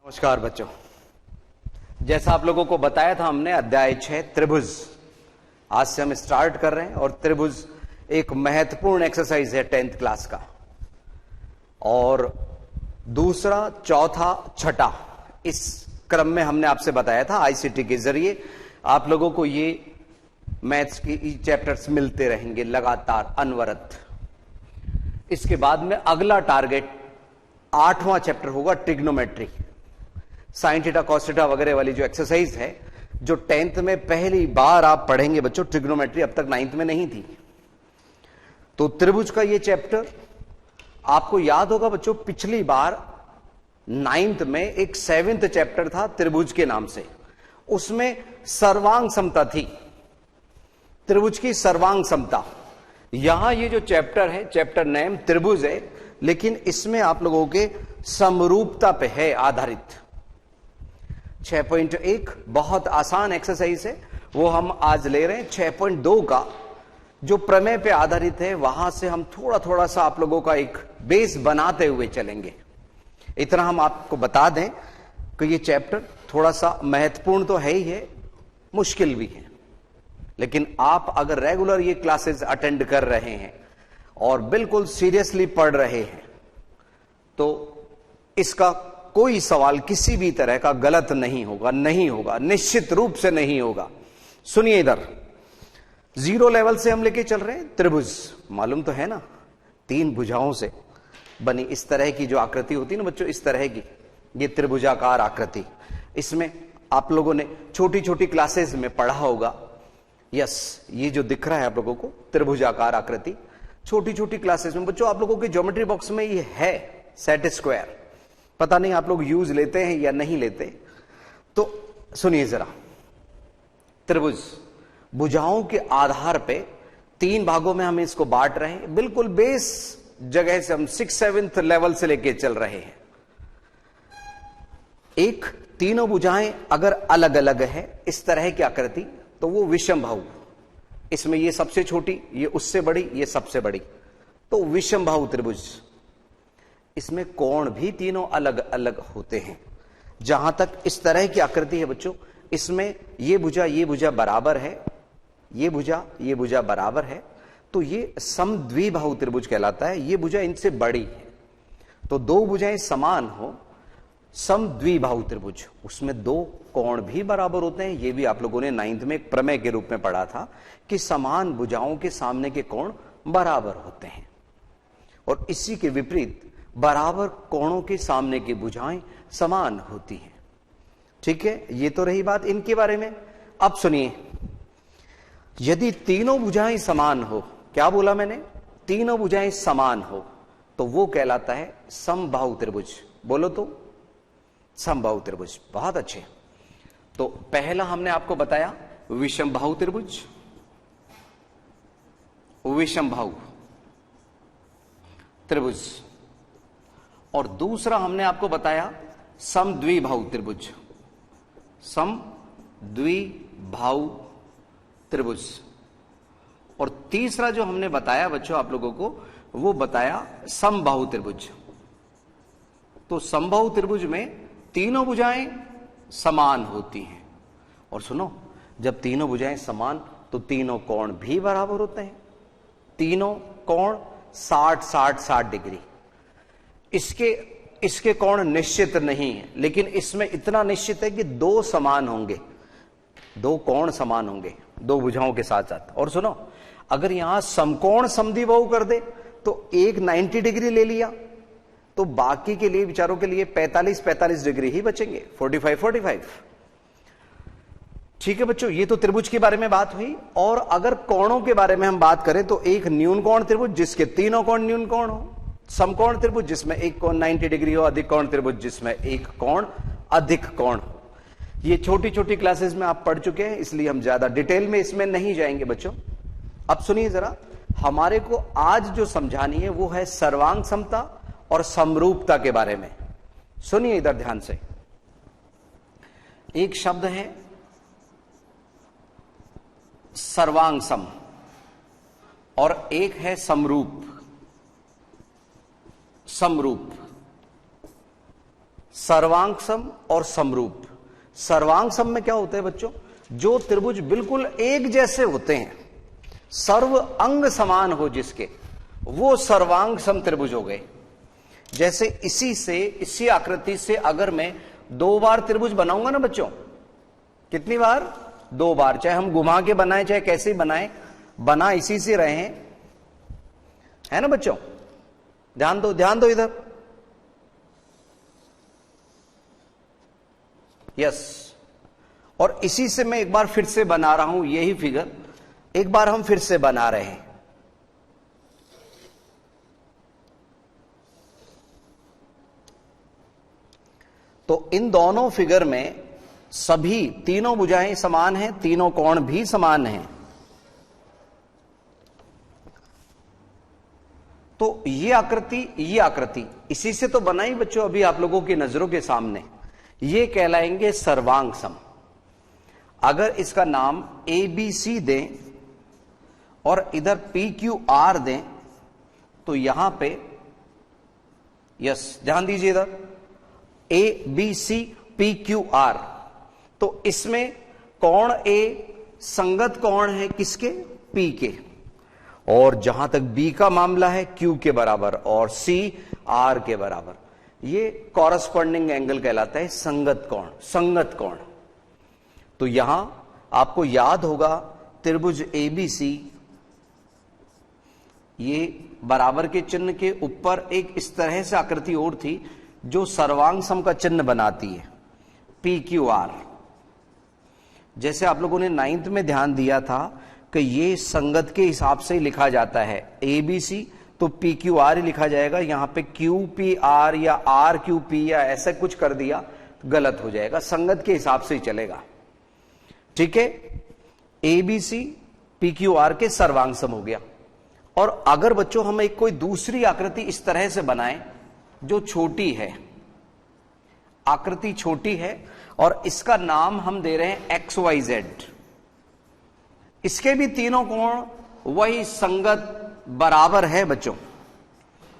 नमस्कार बच्चों, जैसा आप लोगों को बताया था हमने अध्याय 6 त्रिभुज आज से हम स्टार्ट कर रहे हैं। और त्रिभुज एक महत्वपूर्ण एक्सरसाइज है 10th क्लास का। और दूसरा, चौथा, छठा इस क्रम में हमने आपसे बताया था आईसीटी के जरिए आप लोगों को ये मैथ्स की चैप्टर्स मिलते रहेंगे लगातार अनवरत। इसके बाद में अगला टारगेट 8वां चैप्टर होगा trigonometry, sine theta cos theta वगैरह वाली जो एक्सरसाइज है जो 10th में पहली बार आप पढ़ेंगे बच्चों। ट्रिग्नोमेट्री अब तक 9th में नहीं थी। तो त्रिभुज का ये चैप्टर आपको याद होगा बच्चों, पिछली बार 9th में एक 7th चैप्टर था त्रिभुज के नाम से, उसमें सर्वांग समता थी, त्रिभुज की सर्वांग समता। यहां ये जो चैप्टर है, चैप्टर नेम त्रिभुज है, लेकिन इसमें आप लोगों के समरूपता पे है आधारित। 6.1 बहुत आसान एक्सरसाइज है, वो हम आज ले रहे हैं। 6.2 का जो प्रमेय पे आधारित है, वहां से हम थोड़ा थोड़ा सा आप लोगों का एक बेस बनाते हुए चलेंगे। इतना हम आपको बता दें कि ये चैप्टर थोड़ा सा महत्वपूर्ण तो है ही है, मुश्किल भी है। लेकिन आप अगर रेगुलर ये क्लासेस अटेंड कर रहे हैं और बिल्कुल सीरियसली पढ़ रहे हैं तो इसका कोई सवाल किसी भी तरह का गलत नहीं होगा, निश्चित रूप से नहीं होगा। सुनिए, इधर 0 लेवल से हम लेके चल रहे हैं। त्रिभुज मालूम तो है ना, 3 भुजाओं से बनी इस तरह की जो आकृति होती है ना बच्चों, इस तरह की ये त्रिभुजाकार आकृति, इसमें आप लोगों ने छोटी छोटी क्लासेस में पढ़ा होगा। यस, ये जो दिख रहा है आप लोगों को त्रिभुजाकार आकृति, छोटी छोटी क्लासेस में बच्चों आप लोगों के ज्योमेट्री बॉक्स में ये है सेट स्क्वायर। पता नहीं आप लोग यूज लेते हैं या नहीं लेते। तो सुनिए जरा, त्रिभुज भुजाओं के आधार पे 3 भागों में हम इसको बांट रहे हैं। बिल्कुल बेस जगह से हम 6-7th लेवल से लेके चल रहे हैं। एक, तीनों भुजाएं अगर अलग अलग है इस तरह की आकृति तो वो विषमबाहु, इसमें ये सबसे छोटी, ये उससे बड़ी, ये सबसे बड़ी, तो विषमबाहु त्रिभुज। इसमें कोण भी तीनों अलग अलग होते हैं। जहां तक इस तरह की आकृति है बच्चों, इसमें ये भुजा बराबर है, ये भुजा बराबर है, तो ये समद्विबाहु त्रिभुज कहलाता है। ये भुजा इनसे बड़ी है, तो 2 भुजाएं समान हो, समद्विबाहु त्रिभुज, उसमें 2 कोण भी बराबर होते हैं। ये भी आप लोगों ने 9th में एक प्रमेय के रूप में पढ़ा था कि समान भुजाओं के सामने के कोण बराबर होते हैं। और इसी के विपरीत बराबर कोणों के सामने की भुजाएं समान होती हैं। ठीक है, ये तो रही बात इनके बारे में। अब सुनिए, यदि तीनों भुजाएं समान हो, क्या बोला मैंने, तीनों भुजाएं समान हो, तो वो कहलाता है समबाहु त्रिभुज। बोलो तो, समबाहु त्रिभुज। बहुत अच्छे। तो पहला हमने आपको बताया विषमबाहु त्रिभुज, विषमबाहु त्रिभुज। और दूसरा हमने आपको बताया समद्विबाहु त्रिभुज, समद्विबाहु त्रिभुज। और तीसरा जो हमने बताया बच्चों आप लोगों को, वो बताया समबाहु त्रिभुज। तो समबाहु त्रिभुज में तीनों भुजाएं समान होती हैं। और सुनो, जब तीनों भुजाएं समान तो तीनों कोण भी बराबर होते हैं। तीनों कोण 60-60-60 डिग्री। इसके कोण निश्चित नहीं है, लेकिन इसमें इतना निश्चित है कि 2 समान होंगे, 2 कोण समान होंगे 2 भुजाओं के साथ साथ। और सुनो, अगर यहां समकोण समद्विबाहु कर दे तो एक 90 डिग्री ले लिया तो बाकी के लिए विचारों के लिए 45-45 डिग्री ही बचेंगे, 45-45। ठीक है बच्चों, ये तो त्रिभुज के बारे में बात हुई। और अगर कोणों के बारे में हम बात करें तो एक न्यून कोण त्रिभुज जिसके तीनों कोण न्यून कोण हो, समकोण त्रिभुज जिसमें एक कोण 90 डिग्री हो, अधिक कोण त्रिभुज जिसमें एक कोण अधिक कोण हो। ये छोटी छोटी क्लासेस में आप पढ़ चुके हैं, इसलिए हम ज्यादा डिटेल में इसमें नहीं जाएंगे बच्चों। अब सुनिए जरा, हमारे को आज जो समझानी है वो है सर्वांग समता और समरूपता के बारे में। सुनिए इधर ध्यान से, एक शब्द है सर्वांग सम और एक है समरूप। समरूप सर्वांग सम और समरूप। सर्वांग सम में क्या होता है बच्चों, जो त्रिभुज बिल्कुल एक जैसे होते हैं, सर्व अंग समान हो जिसके, वो सर्वांग सम त्रिभुज हो गए। जैसे इसी आकृति से अगर मैं 2 बार त्रिभुज बनाऊंगा ना बच्चों, कितनी बार, 2 बार, चाहे हम घुमा के बनाए चाहे कैसे बनाए, बना इसी से रहे हैं, है ना बच्चों। ध्यान दो इधर, यस। और इसी से मैं एक बार फिर से बना रहा हूं, यही फिगर एक बार हम फिर से बना रहे हैं। तो इन दोनों फिगर में सभी तीनों भुजाएं समान हैं, तीनों कोण भी समान हैं। तो ये आकृति इसी से तो बनाई बच्चों अभी आप लोगों की नजरों के सामने, ये कहलाएंगे सर्वांग सम। अगर इसका नाम ABC दें और इधर PQR दें तो यहां पे, यस ध्यान दीजिए इधर, ABC PQR, तो इसमें कोण A संगत कोण है किसके, P के, और जहां तक B का मामला है Q के बराबर और C R के बराबर। ये कॉरस्पॉन्डिंग एंगल कहलाता है, संगत कोण। तो यहां आपको याद होगा त्रिभुज ABC, ये बराबर के चिन्ह के ऊपर एक इस तरह से आकृति और थी जो सर्वांग सम का चिन्ह बनाती है, PQR। जैसे आप लोगों ने 9th में ध्यान दिया था कि ये संगत के हिसाब से लिखा जाता है, ABC तो PQR ही लिखा जाएगा, यहां पे QPR या RQP या ऐसा कुछ कर दिया तो गलत हो जाएगा, संगत के हिसाब से ही चलेगा, ठीक है। ABC PQR के सर्वांग सम हो गया। और अगर बच्चों हम एक कोई दूसरी आकृति इस तरह से बनाएं जो छोटी है, आकृति छोटी है और इसका नाम हम दे रहे हैं XYZ, इसके भी तीनों कोण वही संगत बराबर है बच्चों,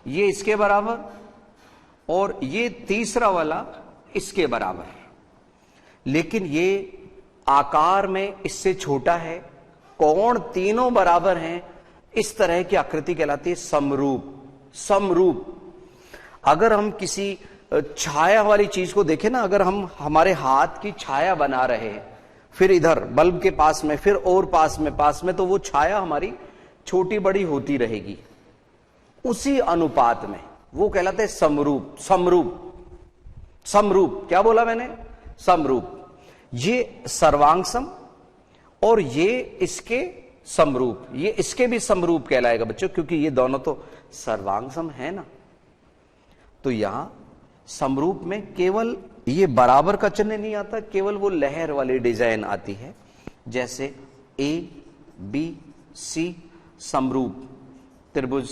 ये इसके बराबर और ये तीसरा वाला इसके बराबर, लेकिन ये आकार में इससे छोटा है, कोण तीनों बराबर हैं, इस तरह की आकृति कहलाती है समरूप। अगर हम किसी छाया वाली चीज को देखें ना, अगर हम हमारे हाथ की छाया बना रहे हैं, फिर इधर बल्ब के पास में, फिर और पास में, तो वो छाया हमारी छोटी बड़ी होती रहेगी, उसी अनुपात में वो कहलाते हैं समरूप। क्या बोला मैंने, समरूप। ये सर्वांग सम और ये इसके समरूप, ये इसके भी समरूप कहलाएगा बच्चों, क्योंकि ये दोनों तो सर्वांग सम है ना। तो यहां समरूप में केवल ये बराबर का चिन्ह नहीं आता, केवल वो लहर वाली डिजाइन आती है, जैसे ABC समरूप त्रिभुज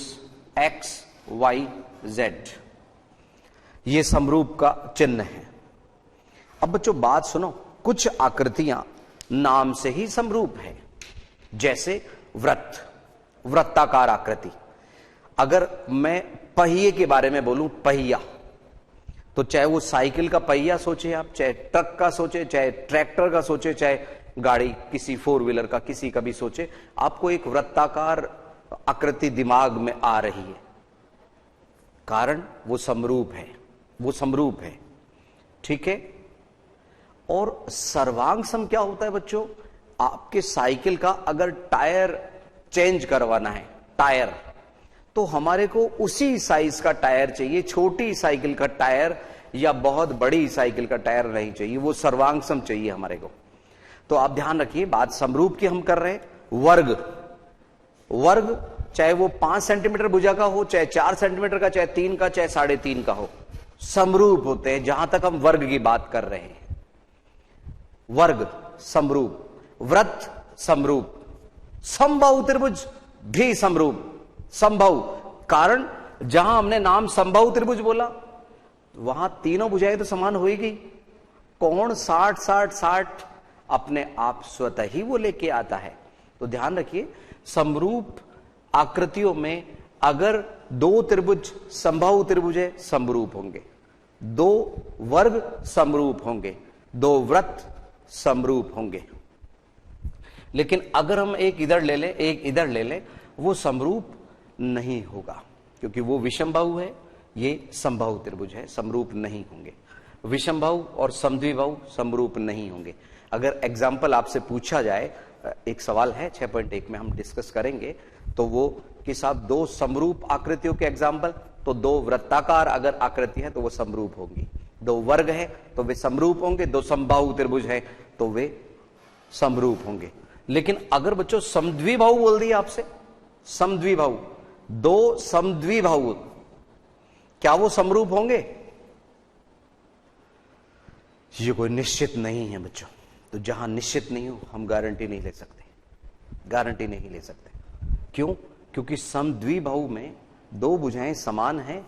XYZ, ये समरूप का चिन्ह है। अब बच्चों बात सुनो, कुछ आकृतियां नाम से ही समरूप है, जैसे वृत्ताकार आकृति। अगर मैं पहिए के बारे में बोलूं, पहिया, तो चाहे वो साइकिल का पहिया सोचे आप, चाहे ट्रक का सोचे, चाहे ट्रैक्टर का सोचे, चाहे गाड़ी किसी 4 व्हीलर का किसी का भी सोचे, आपको एक वृत्ताकार आकृति दिमाग में आ रही है, कारण वो समरूप है, ठीक है। और सर्वांग सम क्या होता है बच्चों, आपके साइकिल का अगर टायर चेंज करवाना है, टायर, तो हमारे को उसी साइज का टायर चाहिए, छोटी साइकिल का टायर या बहुत बड़ी साइकिल का टायर नहीं चाहिए, वो सर्वांग सम चाहिए हमारे को। तो आप ध्यान रखिए, बात समरूप की हम कर रहे हैं। वर्ग चाहे वो 5 सेंटीमीटर भुजा का हो, चाहे 4 सेंटीमीटर का, चाहे 3 का, चाहे 3.5 का हो, समरूप होते हैं जहां तक हम वर्ग की बात कर रहे हैं। वर्ग समरूप, वृत्त समरूप, समबाहु त्रिभुज भी समरूप। समबाहु, कारण जहां हमने नाम समबाहु त्रिभुज बोला वहां तीनों भुजाएं तो समान हो ही गई, कोण 60-60-60 अपने आप स्वतः ही वो लेके आता है। तो ध्यान रखिए, समरूप आकृतियों में अगर 2 त्रिभुज समबाहु त्रिभुज है, समरूप होंगे, दो वर्ग समरूप होंगे, दो वृत्त समरूप होंगे। लेकिन अगर हम एक इधर ले लें, एक इधर ले लें, वो समरूप नहीं होगा, क्योंकि वो विषमबाहु है, ये समबाहु त्रिभुज है, समरूप नहीं होंगे। विषमबाहु और समद्विबाहु समरूप नहीं होंगे। अगर एग्जाम्पल आपसे पूछा जाए, एक सवाल है 6.1 में हम डिस्कस करेंगे, तो वो कि साहब दो समरूप आकृतियों के एग्जाम्पल, तो दो वृत्ताकार अगर आकृति है तो वो समरूप होंगी, दो वर्ग है तो वे समरूप होंगे, दो समबाहु त्रिभुज है तो वे समरूप होंगे। लेकिन अगर बच्चों समद्विबाहु बोल दिया आपसे, समद्विबाहु, दो समद्विबाहु, क्या वो समरूप होंगे? ये कोई निश्चित नहीं है बच्चों। तो जहां निश्चित नहीं हो हम गारंटी नहीं ले सकते, गारंटी नहीं ले सकते। क्यों? क्योंकि समद्विबाहु में दो भुजाएं समान हैं,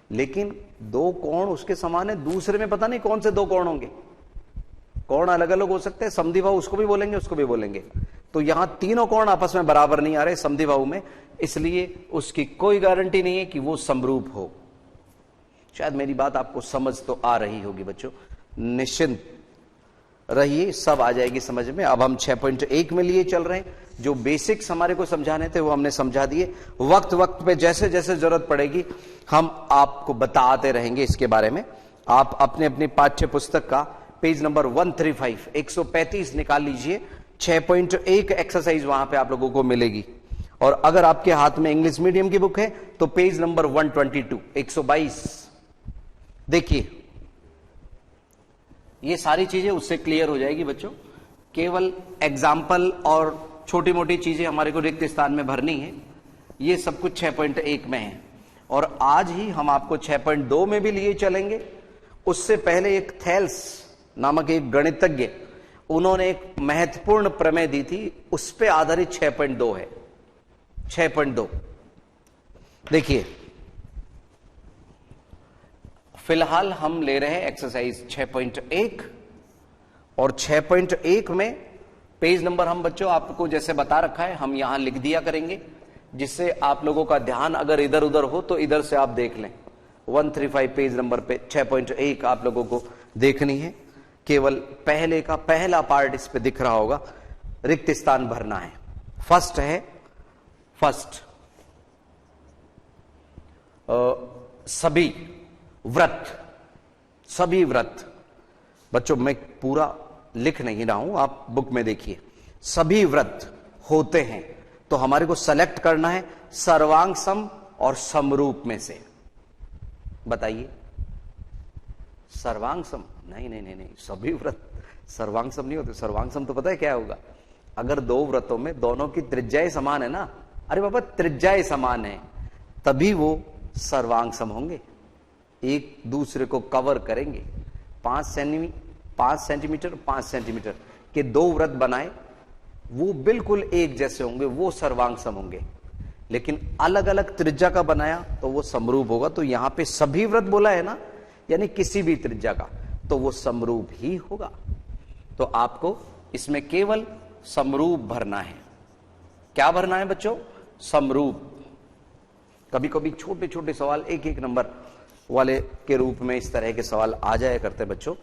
लेकिन दो कोण उसके समान है, दूसरे में पता नहीं कौन से दो कोण होंगे, कोण अलग अलग हो सकते हैं। समद्विबाहु उसको भी बोलेंगे, उसको भी बोलेंगे। तो यहां तीनों कोण आपस में बराबर नहीं आ रहे समद्विबाहु में, इसलिए उसकी कोई गारंटी नहीं है कि वो समरूप हो। शायद मेरी बात आपको समझ तो आ रही होगी बच्चों, निश्चिंत रहिए, सब आ जाएगी समझ में। अब हम 6.1 में लिए चल रहे हैं, जो बेसिक्स हमारे को समझाने थे वो हमने समझा दिए। वक्त वक्त पे जैसे जैसे जरूरत पड़ेगी हम आपको बताते रहेंगे इसके बारे में। आप अपने अपनी पाठ्य पुस्तक का पेज नंबर 135 135 निकाल लीजिए, 6.1 एक्सरसाइज वहां पे आप लोगों को मिलेगी। और अगर आपके हाथ में इंग्लिश मीडियम की बुक है तो पेज नंबर 122 122 देखिए, ये सारी चीजें उससे क्लियर हो जाएगी बच्चों। केवल एग्जाम्पल और छोटी मोटी चीजें हमारे को रिक्त स्थान में भरनी है, ये सब कुछ 6.1 में है। और आज ही हम आपको 6.2 में भी लिए चलेंगे। उससे पहले एक थेल्स नामक एक गणितज्ञ, उन्होंने एक महत्वपूर्ण प्रमेय दी थी, उस पे आधारित 6.2 है। 6.2 देखिए, फिलहाल हम ले रहे हैं एक्सरसाइज 6.1 और 6.1 में पेज नंबर हम बच्चों आपको जैसे बता रखा है हम यहां लिख दिया करेंगे, जिससे आप लोगों का ध्यान अगर इधर उधर हो तो इधर से आप देख लें। 135 पेज नंबर पे 6.1 आप लोगों को देखनी है। केवल पहले का पहला पार्ट इस पे दिख रहा होगा, रिक्त स्थान भरना है। फर्स्ट है, फर्स्ट सभी व्रत, सभी व्रत। बच्चों मैं पूरा लिख नहीं रहा हूं, आप बुक में देखिए। सभी व्रत होते हैं तो हमारे को सेलेक्ट करना है सर्वांग सम और समरूप में से। बताइए, सर्वांग सम? नहीं नहीं नहीं नहीं, सभी व्रत सर्वांग सम नहीं होते। सर्वांग सम तो पता है क्या होगा? अगर दो व्रतों में दोनों की त्रिज्याएं समान है ना, अरे बाबा त्रिज्याएं समान है, तभी वो सर्वांग सम होंगे, एक दूसरे को कवर करेंगे। 5 सेंटीमीटर 5 सेंटीमीटर के दो व्रत बनाए, वो बिल्कुल एक जैसे होंगे, वो सर्वांग सम होंगे। लेकिन अलग अलग त्रिज्या का बनाया तो वो समरूप होगा। तो यहां पे सभी व्रत बोला है ना, यानी किसी भी त्रिज्या का, तो वो समरूप ही होगा। तो आपको इसमें केवल समरूप भरना है। क्या भरना है बच्चों? समरूप। कभी कभी छोटे छोटे सवाल एक एक नंबर वाले के रूप में इस तरह के सवाल आ जाया करते बच्चों।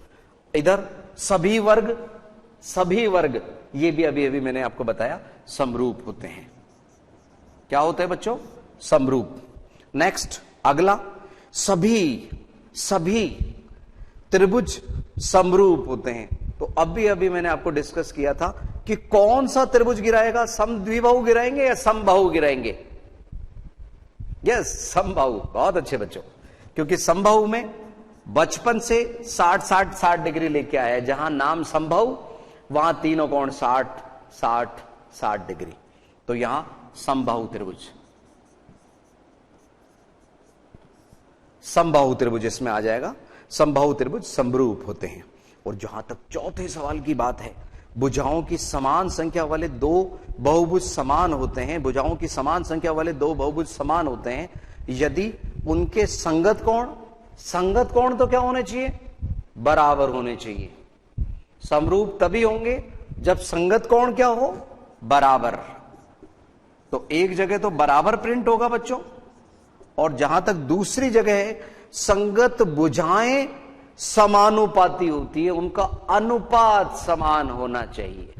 इधर सभी वर्ग, सभी वर्ग ये भी अभी अभी मैंने आपको बताया समरूप होते हैं। क्या होते हैं बच्चों? समरूप। नेक्स्ट अगला, सभी त्रिभुज समरूप होते हैं। तो अभी अभी मैंने आपको डिस्कस किया था कि कौन सा त्रिभुज गिराएगा, समद्विबाहु गिराएंगे या समबाहु गिराएंगे? यस, समबाहु। बहुत अच्छे बच्चों, क्योंकि समबाहु में बचपन से 60 डिग्री लेके आया है। जहां नाम समबाहु वहां तीनों कोण 60 डिग्री। तो यहां समबाहु त्रिभुज, समबाहु त्रिभुज इसमें आ जाएगा। समबाहु त्रिभुज समरूप होते हैं। और जहां तक चौथे सवाल की बात है, भुजाओं की समान संख्या वाले दो बहुभुज समान होते हैं, भुजाओं की समान संख्या वाले दो बहुभुज समान होते हैं यदि उनके संगत कोण तो क्या होने चाहिए? बराबर होने चाहिए। समरूप तभी होंगे जब संगत कोण क्या हो? बराबर। तो एक जगह तो बराबर प्रिंट होगा बच्चों, और जहां तक दूसरी जगह है संगत भुजाएं समानुपाती होती है, उनका अनुपात समान होना चाहिए।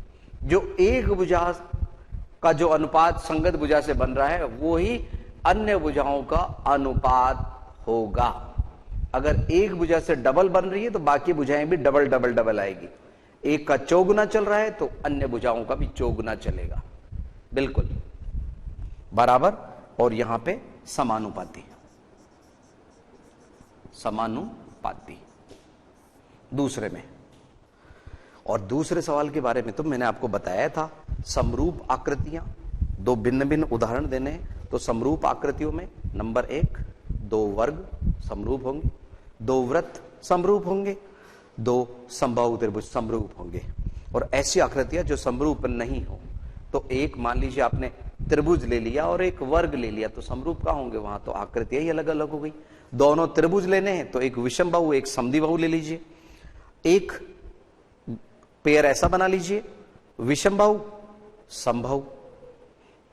जो एक भुजा का जो अनुपात संगत भुजा से बन रहा है वो ही अन्य भुजाओं का अनुपात होगा। अगर एक भुजा से डबल बन रही है तो बाकी भुजाएं भी डबल डबल डबल आएगी। एक का चौगुना चल रहा है तो अन्य भुजाओं का भी चौगुना चलेगा, बिल्कुल बराबर। और यहां पे समानुपाती, समानुपाती दूसरे में। और दूसरे सवाल के बारे में तो मैंने आपको बताया था, समरूप आकृतियां, दो भिन्न भिन्न उदाहरण देने हैं। तो समरूप आकृतियों में नंबर 1, 2 वर्ग समरूप होंगे, 2 वृत्त समरूप होंगे, 2 समबाहु त्रिभुज समरूप होंगे। और ऐसी आकृतियां जो समरूप नहीं हो, तो एक मान लीजिए आपने त्रिभुज ले लिया और एक वर्ग ले लिया, तो समरूप कहां होंगे? वहां तो आकृतियां ही अलग अलग हो गई। दोनों त्रिभुज लेने हैं तो एक विषमबाहु एक समद्विबाहु ले लीजिए, एक पेयर ऐसा बना लीजिए विषमबाहु समबाहु,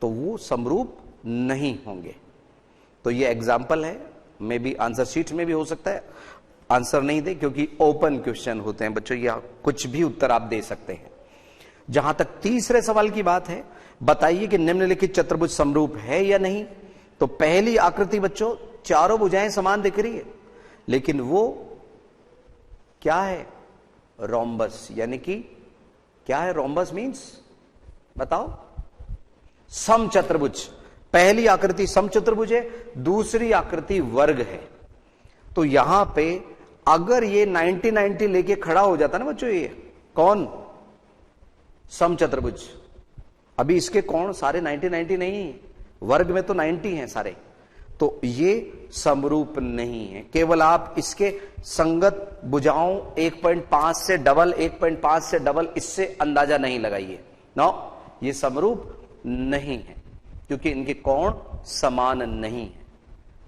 तो वो समरूप नहीं होंगे। तो ये एग्जाम्पल है, मे बी आंसर शीट में भी हो सकता है आंसर नहीं दे, क्योंकि ओपन क्वेश्चन होते हैं बच्चों, या कुछ भी उत्तर आप दे सकते हैं। जहां तक तीसरे सवाल की बात है, बताइए कि निम्नलिखित चतुर्भुज समरूप है या नहीं। तो पहली आकृति बच्चों चारों भुजाएं समान दिख रही है, लेकिन वो क्या है? रोम्बस। यानी कि क्या है रोम्बस? मींस बताओ। समचतुर्भुज। पहली आकृति समचतुर्भुज है, दूसरी आकृति वर्ग है। तो यहां पे अगर ये 90-90 लेके खड़ा हो जाता ना बच्चों, ये कौन? समचतुर्भुज। अभी इसके कोण सारे 90-90 नहीं है, वर्ग में तो 90 हैं सारे, तो ये समरूप नहीं है। केवल आप इसके संगत भुजाओं 1.5 से डबल, 1.5 से डबल, इससे अंदाजा नहीं लगाइए। नो, ये समरूप नहीं है, क्योंकि इनके कोण समान नहीं है।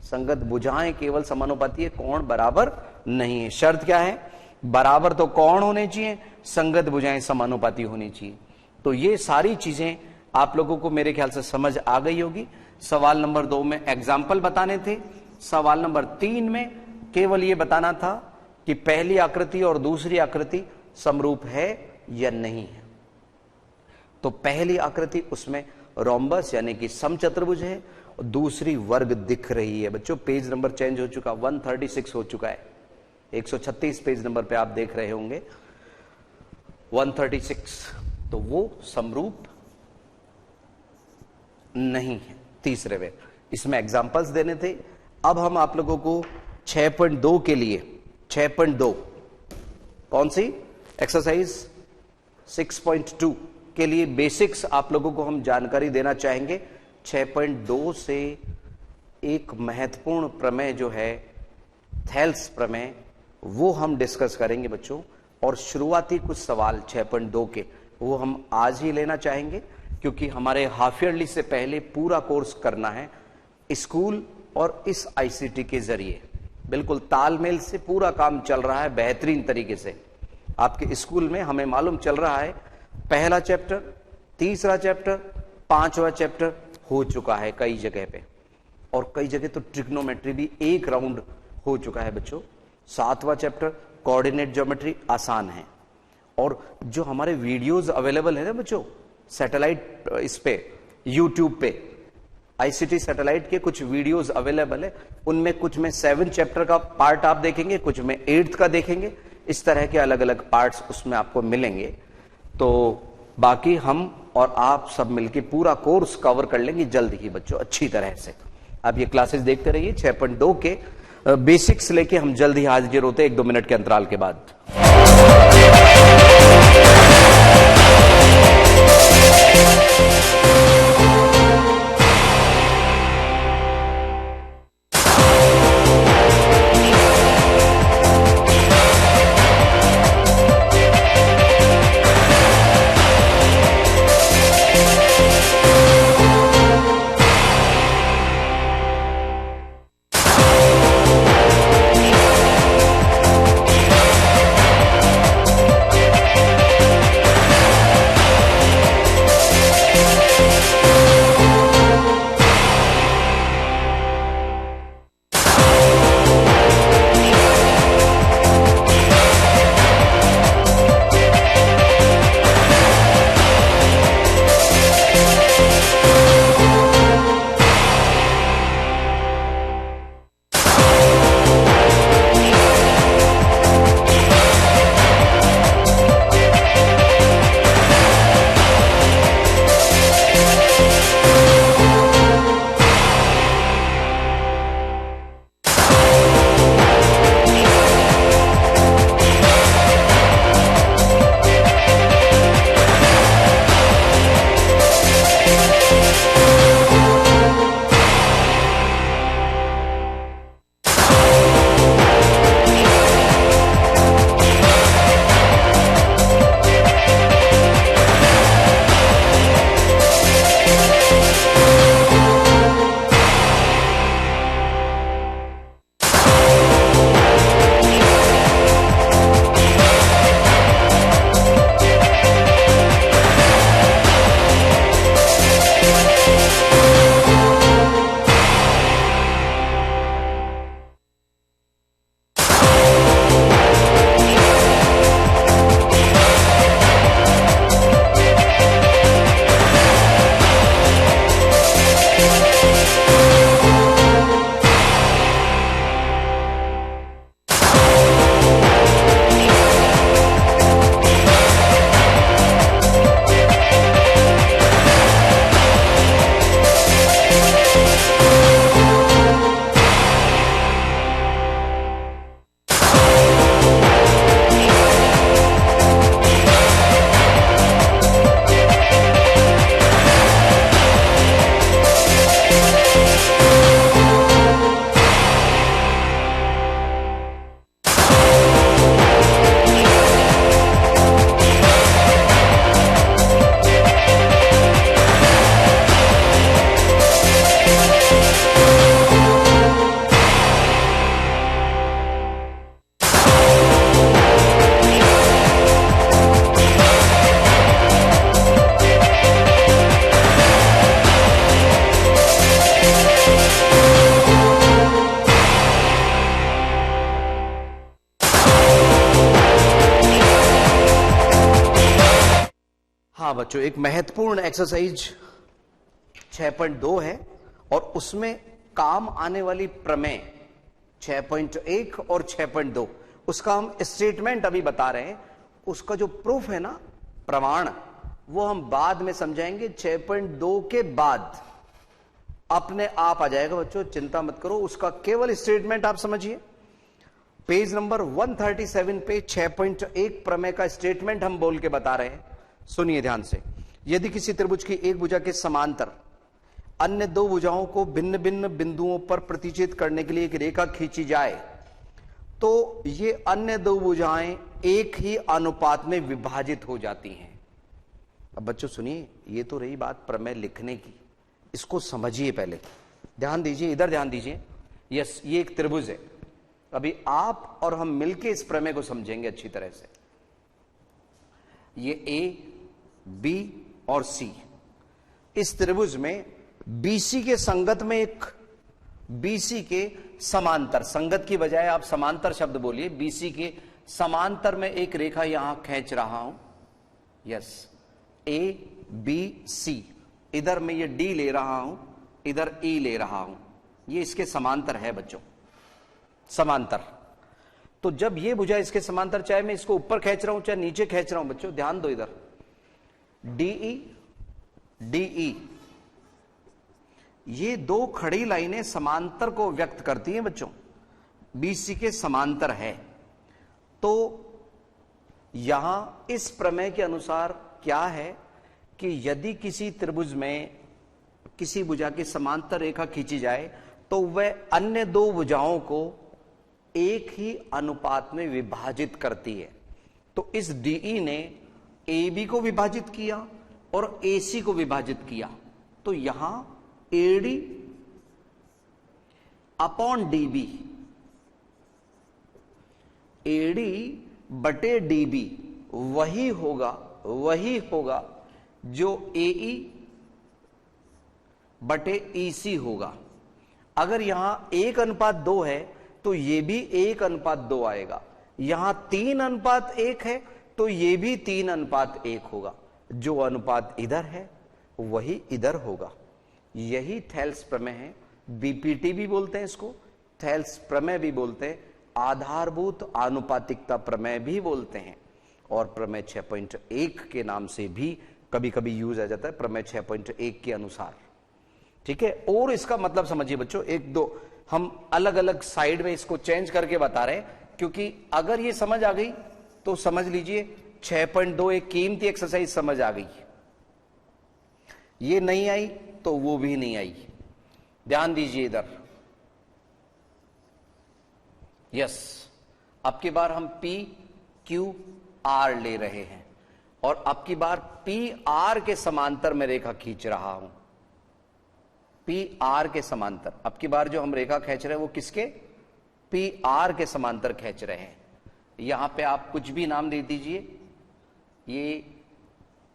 संगत भुजाएं केवल समानुपाती है, कोण बराबर नहीं है। शर्त क्या है? बराबर तो कोण होने चाहिए, संगत भुजाएं समानुपाती होनी चाहिए। तो ये सारी चीजें आप लोगों को मेरे ख्याल से समझ आ गई होगी। सवाल नंबर 2 में एग्जाम्पल बताने थे, सवाल नंबर 3 में केवल ये बताना था कि पहली आकृति और दूसरी आकृति समरूप है या नहीं है। तो पहली आकृति उसमें रोम्बस यानी कि समचतुर्भुज है, और दूसरी वर्ग दिख रही है। बच्चों पेज नंबर चेंज हो चुका, 136 हो चुका है, 136 पेज नंबर पे आप देख रहे होंगे 136। तो वो समरूप नहीं है तीसरे में। इसमें एग्जांपल्स देने थे। अब हम आप लोगों को 6.2 के लिए 6.2 कौन सी एक्सरसाइज 6.2 के लिए बेसिक्स आप लोगों को हम जानकारी देना चाहेंगे। 6.2 से एक महत्वपूर्ण प्रमेय जो है थेल्स प्रमेय, वो हम डिस्कस करेंगे बच्चों। और शुरुआती कुछ सवाल 6.2 के वो हम आज ही लेना चाहेंगे, क्योंकि हमारे हाफ ईयरली से पहले पूरा कोर्स करना है स्कूल और इस आईसीटी के जरिए। बिल्कुल तालमेल से पूरा काम चल रहा है बेहतरीन तरीके से। आपके स्कूल में हमें मालूम चल रहा है पहला चैप्टर, तीसरा चैप्टर, 5वां चैप्टर हो चुका है कई जगह पे, और कई जगह तो ट्रिग्नोमेट्री भी एक राउंड हो चुका है बच्चों। 7वां चैप्टर कोऑर्डिनेट ज्योमेट्री आसान है। और जो हमारे वीडियोस अवेलेबल है ना बच्चों सैटेलाइट इस पे यूट्यूब पे, आईसीटी सैटेलाइट के कुछ वीडियोस अवेलेबल है, उनमें कुछ में 7 चैप्टर का पार्ट आप देखेंगे, कुछ में 8th का देखेंगे। इस तरह के अलग अलग पार्ट्स उसमें आपको मिलेंगे। तो बाकी हम और आप सब मिलके पूरा कोर्स कवर कर लेंगे जल्द ही बच्चों अच्छी तरह से। आप ये क्लासेस देखते रहिए। 6.2 के बेसिक्स लेके हम जल्द ही हाजिर होते हैं 1-2 मिनट के अंतराल के बाद। हाँ बच्चों, एक महत्वपूर्ण एक्सरसाइज 6.2 है और उसमें काम आने वाली प्रमेय 6.1 और 6.2 उसका हम स्टेटमेंट अभी बता रहे हैं। उसका जो प्रूफ है ना, प्रमाण, वो हम बाद में समझाएंगे। 6.2 के बाद अपने आप आ जाएगा बच्चों, चिंता मत करो। उसका केवल स्टेटमेंट आप समझिए। पेज नंबर 137 पे 6.1 प्रमेय का स्टेटमेंट हम बोल के बता रहे हैं। सुनिए ध्यान से। यदि किसी त्रिभुज की एक भुजा के समांतर अन्य दो भुजाओं को भिन्न भिन्न बिंदुओं पर प्रतिच्छेद करने के लिए एक रेखा खींची जाए तो ये अन्य दो भुजाएं एक ही अनुपात में विभाजित हो जाती हैं। अब बच्चों सुनिए, ये तो रही बात प्रमेय लिखने की, इसको समझिए पहले। ध्यान दीजिए, इधर ध्यान दीजिए। यस, ये एक त्रिभुज है। अभी आप और हम मिलके इस प्रमेय को समझेंगे अच्छी तरह से। ये ए, बी और सी, इस त्रिभुज में बीसी के संगत में एक, बीसी के समांतर, संगत की बजाय आप समांतर शब्द बोलिए, बीसी के समांतर में एक रेखा यहां खींच रहा हूं। यस, ए बी सी, इधर मैं ये डी ले रहा हूं, इधर ई ले रहा हूं। ये इसके समांतर है बच्चों, समांतर। तो जब ये भुजा इसके समांतर, चाहे मैं इसको ऊपर खींच रहा हूं चाहे नीचे खींच रहा हूं, बच्चों ध्यान दो इधर, डीई डीई, ये दो खड़ी लाइनें समांतर को व्यक्त करती हैं बच्चों, बीसी के समांतर है। तो यहां इस प्रमेय के अनुसार क्या है कि यदि किसी त्रिभुज में किसी भुजा की समांतर रेखा खींची जाए तो वह अन्य दो भुजाओं को एक ही अनुपात में विभाजित करती है। तो इस डीई ने ए बी को विभाजित किया और एसी को विभाजित किया। तो यहां एडी अपॉन डीबी, एडी बटे डीबी वही होगा जो एई बटे ईसी होगा। अगर यहां 1:2 है तो ये भी 1:2 आएगा। यहां 3:1 है तो ये भी 3:1 होगा। जो अनुपात इधर है वही इधर होगा। यही थेल्स प्रमेय है। बीपीटी भी बोलते हैं इसको, थेल्स प्रमेय भी बोलते हैं, आधारभूत आनुपातिकता प्रमेय भी बोलते हैं, और प्रमेय 6.1 के नाम से भी कभी कभी यूज आ जाता है, प्रमेय 6.1 के अनुसार। ठीक है, और इसका मतलब समझिए बच्चों, एक दो हम अलग अलग साइड में इसको चेंज करके बता रहे हैं, क्योंकि अगर ये समझ आ गई तो समझ लीजिए 6.2 एक कीमती एक्सरसाइज समझ आ गई। ये नहीं आई तो वो भी नहीं आई। ध्यान दीजिए इधर। यस, अब की बार हम पी क्यू आर ले रहे हैं और अब की बार पी आर के समांतर में रेखा खींच रहा हूं। पी आर के समांतर, अब की बार जो हम रेखा खींच रहे हैं वो किसके? पी आर के समांतर खींच रहे हैं। यहां पे आप कुछ भी नाम दे दीजिए, ये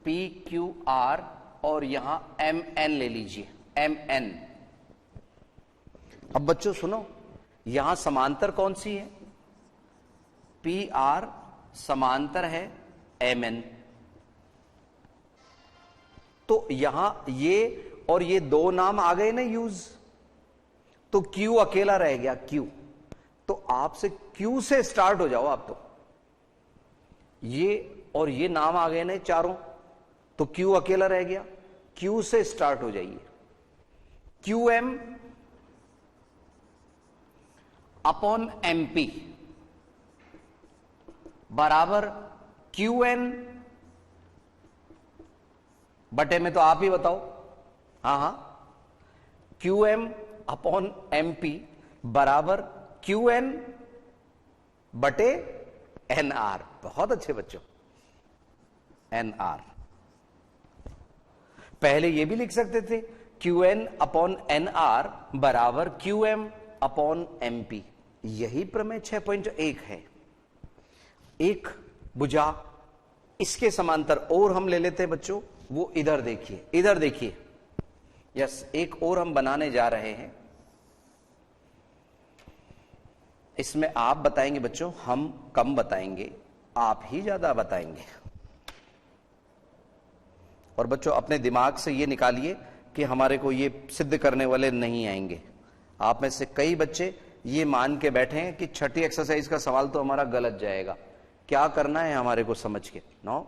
पी क्यू आर और यहां एम एन ले लीजिए, एम एन। अब बच्चों सुनो, यहां समांतर कौन सी है? पी आर समांतर है एम एन। तो यहां ये और ये दो नाम आ गए ना यूज, तो क्यू अकेला रह गया, क्यू। तो आपसे क्यू से स्टार्ट हो जाओ आप। तो ये और ये नाम आ गए ना चारों, तो क्यू अकेला रह गया, क्यू से स्टार्ट हो जाइए। क्यू एम अपॉन एमपी बराबर क्यू एन बटे में, तो आप ही बताओ। हाँ, क्यू एम अपॉन एमपी बराबर क्यू एन बटे एन आर। बहुत अच्छे बच्चों, एन आर। पहले ये भी लिख सकते थे Q N upon N R बराबर Q M upon M P. यही प्रमेय 6.1 है। एक भुजा इसके समांतर और हम ले लेते हैं बच्चों, वो इधर देखिए, इधर देखिए। यस, एक और हम बनाने जा रहे हैं। इसमें आप बताएंगे बच्चों, हम कम बताएंगे, आप ही ज्यादा बताएंगे। और बच्चों अपने दिमाग से ये निकालिए कि हमारे को ये सिद्ध करने वाले नहीं आएंगे। आप में से कई बच्चे ये मान के बैठे हैं कि छठी एक्सरसाइज का सवाल तो हमारा गलत जाएगा, क्या करना है हमारे को समझ के। नो,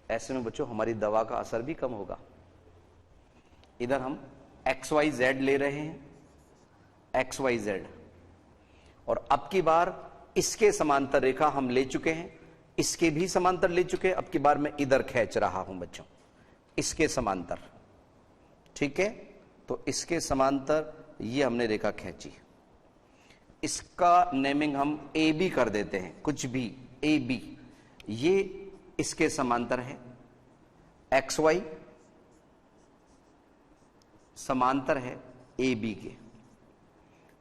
ऐसे में बच्चों हमारी दवा का असर भी कम होगा। इधर हम XYZ ले रहे हैं, XYZ, और अब की बार इसके समांतर रेखा हम ले चुके हैं, इसके भी समांतर ले चुके हैं। अब की बार मैं इधर खींच रहा हूं बच्चों, इसके समांतर। ठीक है, तो इसके समांतर ये हमने रेखा खींची, इसका नेमिंग हम AB कर देते हैं, कुछ भी AB। ये इसके समांतर है, XY समांतर है AB के।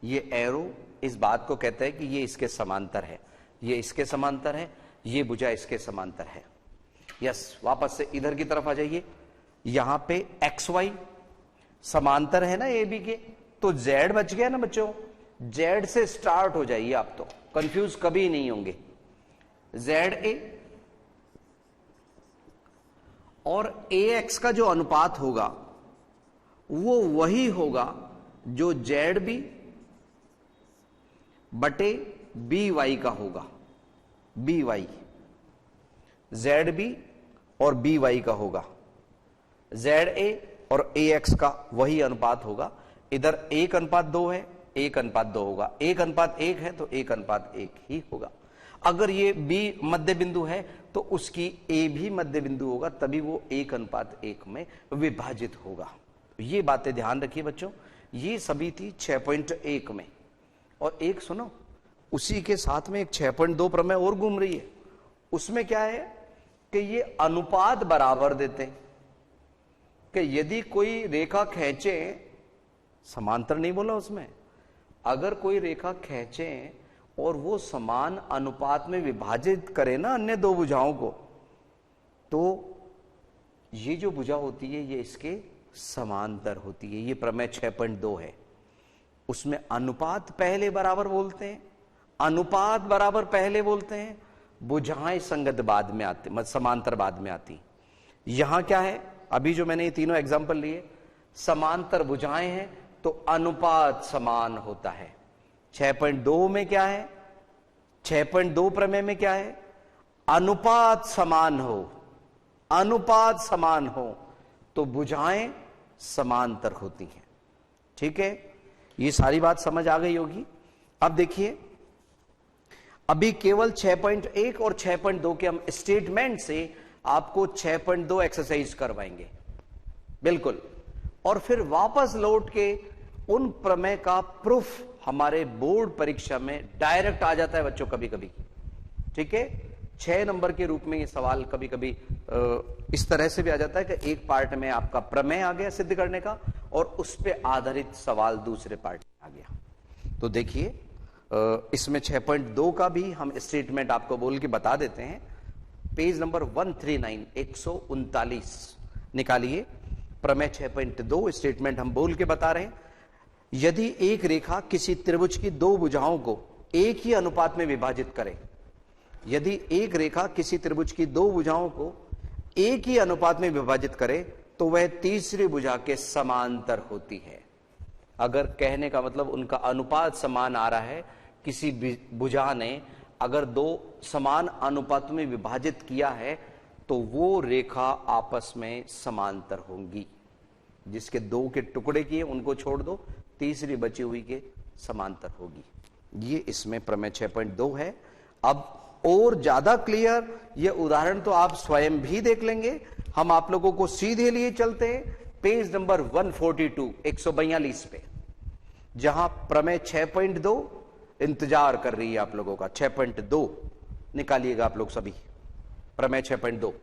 ये एरो इस बात को कहता है कि ये इसके समांतर है, ये इसके समांतर है, ये भुजा इसके समांतर है। यस, वापस से इधर की तरफ आ जाइए। यहां पे XY समांतर है ना AB के, तो Z बच गया ना बच्चों। Z से स्टार्ट हो जाइए, आप तो कंफ्यूज कभी नहीं होंगे। ZA और AX का जो अनुपात होगा वो वही होगा जो ZB बटे BY का होगा। BY ZB और BY का होगा, ZA और AX का वही अनुपात होगा। इधर 1:2 है, 1:2 होगा, 1:1 है तो 1:1 ही होगा। अगर ये B मध्य बिंदु है तो उसकी A भी मध्य बिंदु होगा, तभी वो 1:1 में विभाजित होगा। ये बातें ध्यान रखिए बच्चों। ये सभी थी 6.1 में। और एक सुनो, उसी के साथ में एक 6.2 प्रमेय और घूम रही है। उसमें क्या है कि ये अनुपात बराबर देते हैं कि यदि कोई रेखा खींचे, समांतर नहीं बोला उसमें, अगर कोई रेखा खींचे और वो समान अनुपात में विभाजित करे ना अन्य दो भुजाओं को, तो ये जो भुजा होती है ये इसके समांतर होती है। ये प्रमेय 6.2 है। उसमें अनुपात पहले बराबर बोलते हैं, अनुपात बराबर पहले बोलते हैं, भुजाएं संगत बाद में आती, मतलब समांतर बाद में आती। यहां क्या है, अभी जो मैंने ये तीनों एग्जाम्पल लिए, समांतर भुजाएं हैं तो अनुपात समान होता है। 6.2 में क्या है, 6.2 प्रमेय में क्या है, अनुपात समान हो, अनुपात समान हो तो भुजाएं समांतर होती हैं। ठीक है, ये सारी बात समझ आ गई होगी। अब देखिए, अभी केवल 6.1 और 6.2 के हम स्टेटमेंट से आपको 6.2 एक्सरसाइज करवाएंगे, बिल्कुल। और फिर वापस लौट के उन प्रमेय का प्रूफ हमारे बोर्ड परीक्षा में डायरेक्ट आ जाता है बच्चों, कभी कभी। ठीक है, 6 नंबर के रूप में ये सवाल कभी कभी इस तरह से भी आ जाता है कि एक पार्ट में आपका प्रमेय आ गया सिद्ध करने का और उस पर आधारित सवाल दूसरे पार्ट में आ गया। तो देखिए, इसमें 6.2 का भी हम स्टेटमेंट आपको बोल के बता देते हैं। पेज नंबर 139 139 निकालिए। प्रमेय 6.2 स्टेटमेंट हम बोल के बता रहे हैं। यदि एक रेखा किसी त्रिभुज की दो भुजाओं को एक ही अनुपात में विभाजित करे, यदि एक रेखा किसी त्रिभुज की दो भुजाओं को एक ही अनुपात में विभाजित करे तो वह तीसरी भुजा के समांतर होती है। अगर कहने का मतलब उनका अनुपात समान आ रहा है, किसी भुजा ने अगर दो समान अनुपात में विभाजित किया है तो वो रेखा आपस में समांतर होंगी। जिसके दो के टुकड़े किए उनको छोड़ दो, तीसरी बची हुई के समांतर होगी। ये इसमें प्रमेय 6.2 है। अब और ज्यादा क्लियर ये उदाहरण तो आप स्वयं भी देख लेंगे। हम आप लोगों को सीधे लिए चलते हैं पेज नंबर 142 142 पे, जहां प्रमेय 6.2 इंतजार कर रही है आप लोगों का। 6.2 निकालिएगा आप लोग सभी, प्रमेय 6.2।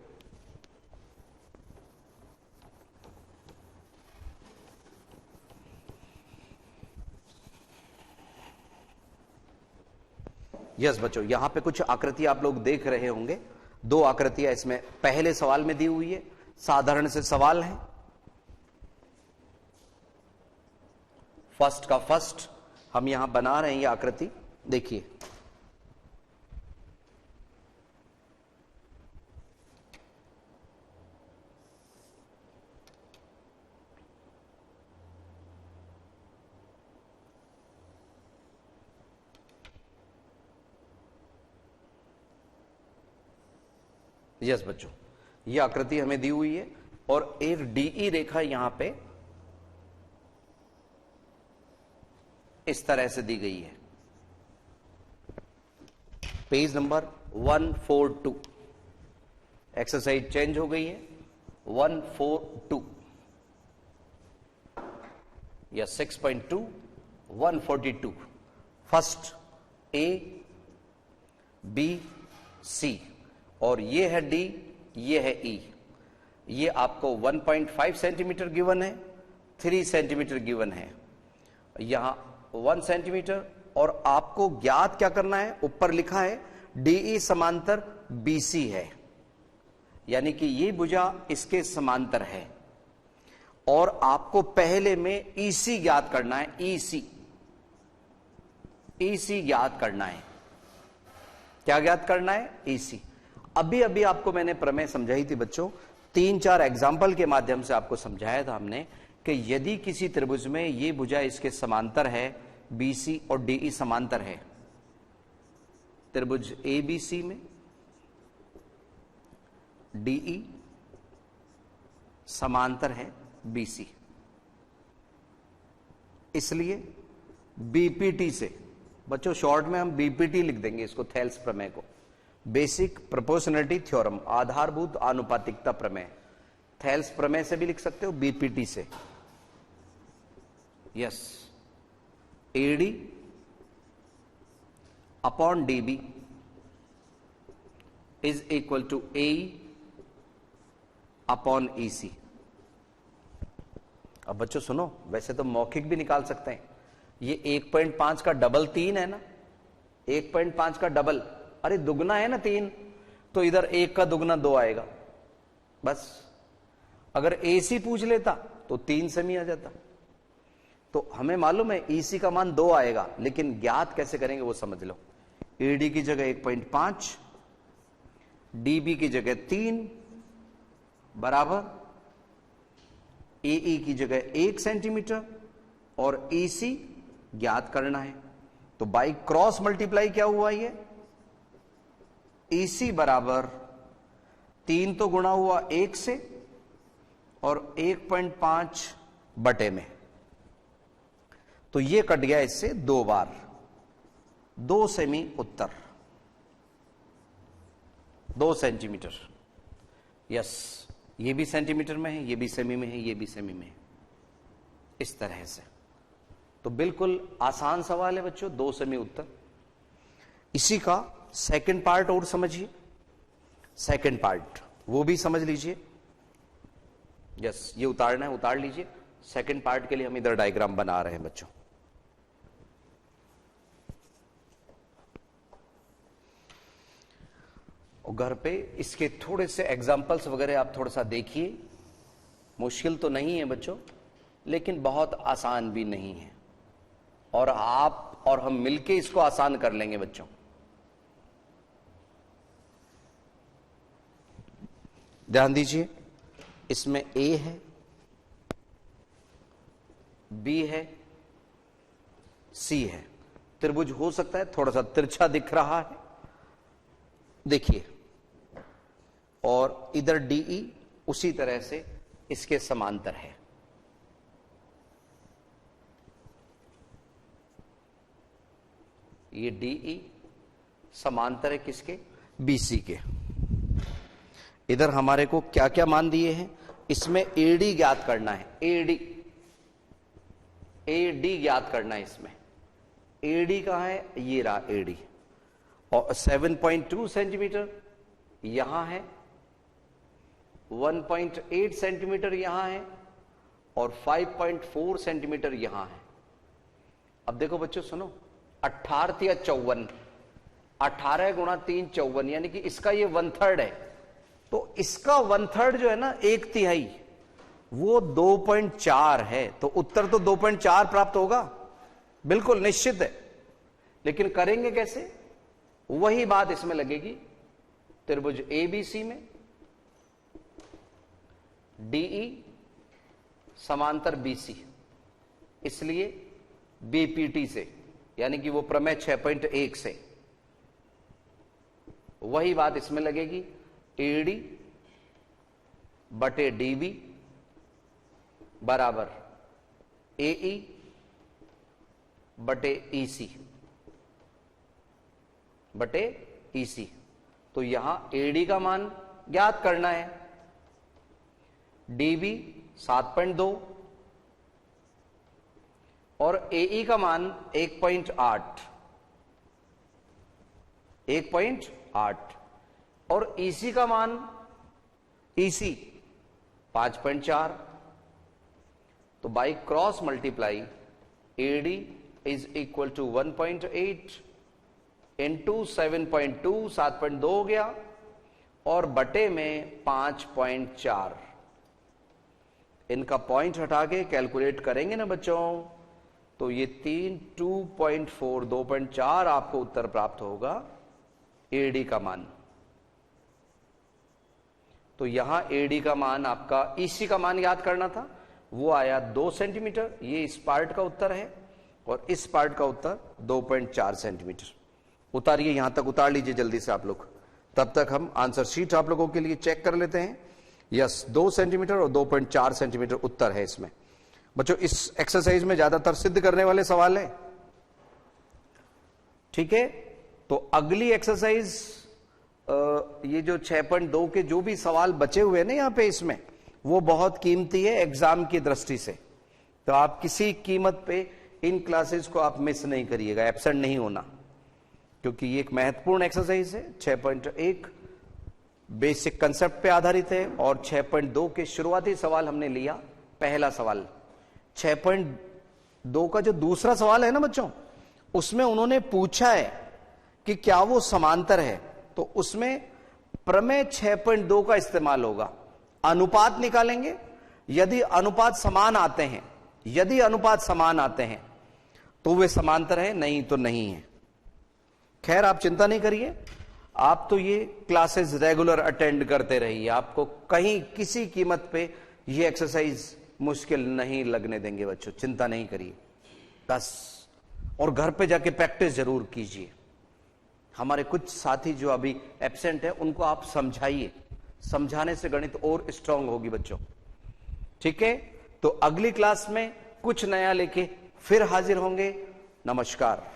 यस बच्चों, यहां पे कुछ आकृति आप लोग देख रहे होंगे। दो आकृतियां इसमें पहले सवाल में दी हुई है, साधारण से सवाल है। फर्स्ट का फर्स्ट हम यहां बना रहे हैं ये आकृति, देखिए। यस बच्चों, यह आकृति हमें दी हुई है और एक डीई रेखा यहां पे इस तरह से दी गई है। पेज नंबर 142, एक्सरसाइज चेंज हो गई है। 142 या 6.2 142, फर्स्ट ए बी सी और ये है डी, ये है ई। ये आपको 1.5 सेंटीमीटर गिवन है, 3 सेंटीमीटर गिवन है, यहां 1 सेंटीमीटर। और आपको ज्ञात क्या करना है, ऊपर लिखा है डीई समांतर बीसी है, यानी कि ये भुजा इसके समांतर है। और आपको पहले में ईसी ज्ञात करना है, ईसी ज्ञात करना है। क्या ज्ञात करना है, ईसी। अभी अभी आपको मैंने प्रमेय समझाई थी बच्चों, 3-4 एग्जाम्पल के माध्यम से आपको समझाया था हमने कि यदि किसी त्रिभुज में ये भुजा इसके समांतर है, बीसी और डीई समांतर है, त्रिभुज एबीसी में डीई समांतर है बीसी, इसलिए बीपीटी से, बच्चों शॉर्ट में हम बीपीटी लिख देंगे इसको, थेल्स प्रमेय को, बेसिक प्रोपोर्शनलिटी थ्योरम, आधारभूत आनुपातिकता प्रमेय। थेल्स प्रमेय से भी लिख सकते हो, बीपीटी से। Yes, AD upon DB is equal to A upon EC. अब बच्चों सुनो, वैसे तो मौखिक भी निकाल सकते हैं। ये 1.5 का डबल 3 है ना, 1.5 का डबल, अरे दुगना है ना 3, तो इधर 1 का दुगना 2 आएगा बस। अगर एसी पूछ लेता तो 3 सेमी आ जाता। तो हमें मालूम है ईसी का मान 2 आएगा, लेकिन ज्ञात कैसे करेंगे वो समझ लो। एडी की जगह 1.5, डीबी की जगह 3 बराबर एई की जगह 1 सेंटीमीटर और ईसी ज्ञात करना है। तो बाई क्रॉस मल्टीप्लाई क्या हुआ, ये ईसी बराबर 3 तो गुणा हुआ 1 से और 1.5 बटे में, तो ये कट गया इससे 2 बार, 2 सेमी उत्तर, 2 सेंटीमीटर। यस, ये भी सेंटीमीटर में है, ये भी सेमी में है, ये भी सेमी में है, इस तरह से। तो बिल्कुल आसान सवाल है बच्चों, 2 सेमी उत्तर। इसी का सेकंड पार्ट और समझिए, सेकंड पार्ट वो भी समझ लीजिए। यस, ये उतारना है, उतार लीजिए। सेकंड पार्ट के लिए हम इधर डायग्राम बना रहे हैं बच्चों। और घर पे इसके थोड़े से एग्जाम्पल्स वगैरह आप थोड़ा सा देखिए। मुश्किल तो नहीं है बच्चों, लेकिन बहुत आसान भी नहीं है, और आप और हम मिलके इसको आसान कर लेंगे बच्चों। ध्यान दीजिए, इसमें ए है, बी है, सी है। त्रिभुज हो सकता है थोड़ा सा तिरछा दिख रहा है, देखिए, और इधर डीई उसी तरह से इसके समांतर है। ये डीई समांतर है किसके, बीसी के। इधर हमारे को क्या क्या मान दिए हैं, इसमें एडी ज्ञात करना है, एडी ज्ञात करना है। इसमें एडी कहां है, ये रहा एडी, और 7.2 सेंटीमीटर यहां है, 1.8 सेंटीमीटर यहां है, और 5.4 सेंटीमीटर यहां है। अब देखो बच्चों सुनो, 18 या 54, 18 गुणा 3 54, यानी कि इसका ये 1/3 है। तो इसका 1/3 जो है ना, 1/3, वो 2.4 है। तो उत्तर तो 2.4 प्राप्त होगा, बिल्कुल निश्चित है। लेकिन करेंगे कैसे, वही बात इसमें लगेगी। त्रिभुज एबीसी में डीई समांतर बीसी, इसलिए बीपीटी से, यानी कि वो प्रमेय 6.1 से, वही बात इसमें लगेगी। एडी बटे डीबी बराबर एई बटे ईसी बटे ईसी। तो यहां एडी का मान ज्ञात करना है, डीबी 7.2 और एई का मान 1.8 और ईसी का मान ईसी 5.4। तो by cross multiply AD is equal to 1.8 into 7.2 7.2 हो गया और बटे में 5.4। इनका पॉइंट हटा के कैलकुलेट करेंगे ना बच्चों, तो ये 2.4 2.4 आपको उत्तर प्राप्त होगा एडी का मान। तो यहां एडी का मान आपका ईसी का मान याद करना था, वो आया 2 सेंटीमीटर। ये इस पार्ट का उत्तर है और इस पार्ट का उत्तर 2.4 सेंटीमीटर। उतारिए, यहां तक उतार लीजिए जल्दी से आप लोग, तब तक हम आंसर शीट आप लोगों के लिए चेक कर लेते हैं। यस, 2 सेंटीमीटर और 2.4 सेंटीमीटर उत्तर है इसमें। बच्चों इस एक्सरसाइज में ज्यादातर सिद्ध करने वाले सवाल है, ठीक है। तो अगली एक्सरसाइज ये जो 6.2 के जो भी सवाल बचे हुए ना यहां पे, इसमें वो बहुत कीमती है एग्जाम की दृष्टि से। तो आप किसी कीमत पे इन क्लासेस को आप मिस नहीं करिएगा, एब्सेंट नहीं होना, क्योंकि ये एक महत्वपूर्ण एक्सरसाइज है। 6.1 बेसिक कंसेप्ट पे आधारित है और 6.2 के शुरुआती सवाल हमने लिया। पहला सवाल 6.2 का जो दूसरा सवाल है ना बच्चों, उसमें उन्होंने पूछा है कि क्या वो समांतर है। तो उसमें प्रमेय 6.2 का इस्तेमाल होगा। अनुपात निकालेंगे, यदि अनुपात समान आते हैं, यदि अनुपात समान आते हैं तो वे समांतर है, नहीं तो नहीं है। खैर आप चिंता नहीं करिए, आप तो ये क्लासेस रेगुलर अटेंड करते रहिए, आपको कहीं किसी कीमत पे ये एक्सरसाइज मुश्किल नहीं लगने देंगे बच्चों, चिंता नहीं करिए बस। और घर पे जाके प्रैक्टिस जरूर कीजिए। हमारे कुछ साथी जो अभी एब्सेंट है उनको आप समझाइए, समझाने से गणित और स्ट्रांग होगी बच्चों, ठीक है। तो अगली क्लास में कुछ नया लेके फिर हाजिर होंगे। नमस्कार।